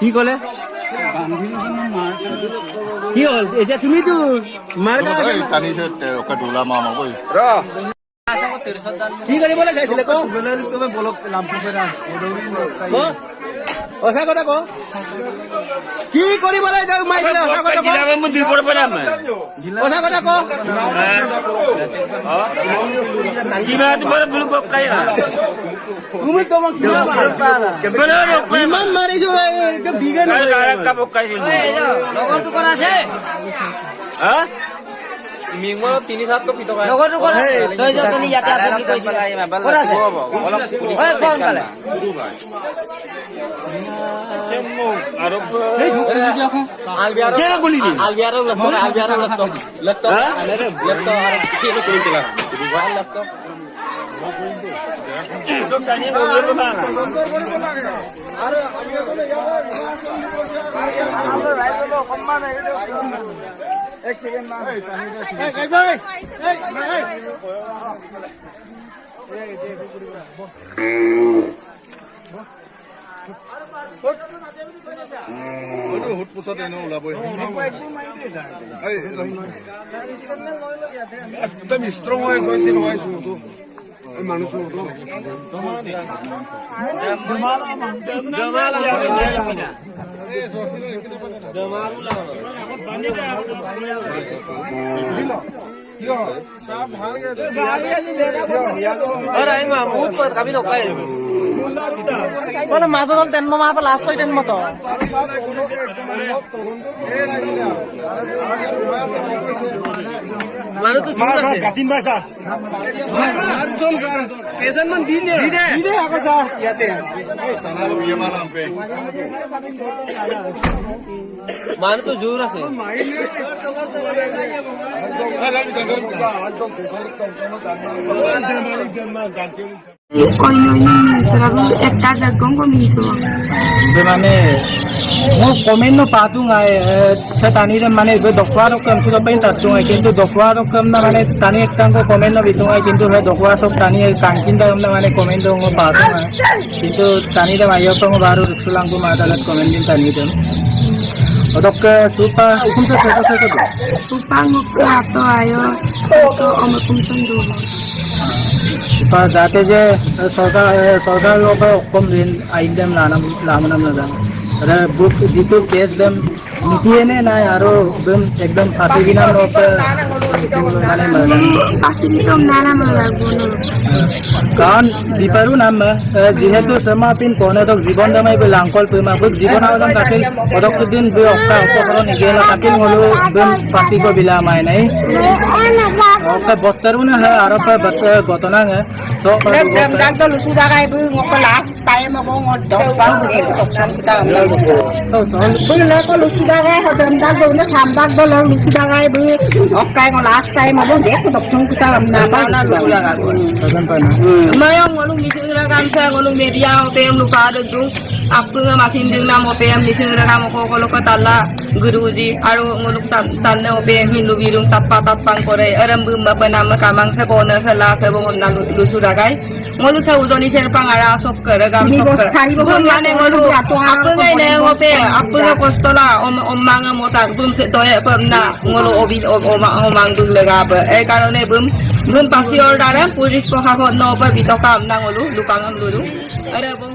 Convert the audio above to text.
কি ক'লে কি হ'ল এতিয়া তুমিতো মাৰ কি কৰিবলৈ চাইছিলে ক সঁচা কথা ক কি কৰিবলৈ মাৰিছিলে সঁচা কথা ক ইমান মাৰিছো মিংমল 3-7 তো পিটকা লগৰটো কৰা তই যে তুমি ইয়াতে আছে কি কৈছিলা কৰা আছে অলপ পুলিচ কোন কালে চেম্মু আৰু আলবিয়াৰ লেপটপ আৰু কিলো কৰিছিলা লেপটপ তো জানি বলব না আরে আমি আমরা রাইট হলো সম্মান এক সেকেন্ড না এই ভাই হুট পুছত এনে ওলাবই একদম ষ্ট্ৰং হৈ গৈছে নহয় মানুহ মাজত তেন মাহ লাষ্ট হয় তেন মত মানুহটো গাতিন পাইছা কেইজনমান দি দে আকৌ ছাৰ ইয়াতে মানুহটো জোৰ আছে Bagaimana? Mau komen no patung ay sa tani rin mane dokwa rokam sila pa yung tatung ay kinto dokwa rokam na mane tani ekang ko komen na bitung ay kinto he dokwa sok tani kangkin daw na mane komen daw mo patung ay kinto tani rin ayaw pa mo baro ruksulang ko madalat komen din tani rin. Odok supa hukum sa ko. Supa ngukto ato ayo to omakumsan dulo. Supa dati je sorkar lo pa hukum din aindem lamanam na dan. Ada book jitu case dem nitiene na aro bem ekdam fasi bina lo pa mane madan. Pasti bitom nana malaguno. Kan diparu nama jihetu semapin kone tok jibon damai belangkol pema buk jibon awalan kakil odok din be okka okko nigela kakil ngolu bem fasi ko bila mai nai okka bottarun ha aro pa gotona ha so dem dag to lusuda kai bu ngok last time mo ngod 10 bang bu ek toksan kita so bu le ko lusuda kai hodem dag do na tham dag do lang lusuda kai bu okkai ngo last time mo dek toksan kita amna ba na lusuda kai sajan pa na mayong ngolong nisira kam sa ngolong media opem lupa du aku masin ding nam opem nisira kam ko ko tala guruji aru ngolong tanne opem hindu birung tapang kore aram bu ba nama kamang sa kona sa la sa bon na lusuda kai ngolu sa udoni serpang ara sok kare gam sok mane ngolu aku ngai ne ope aku kostola omang motar bum se toye pamna ngolu obi omang du lega ba e karone bum pasi order pulis ko ha no pa bitokam na ngolu lukang lulu ara bum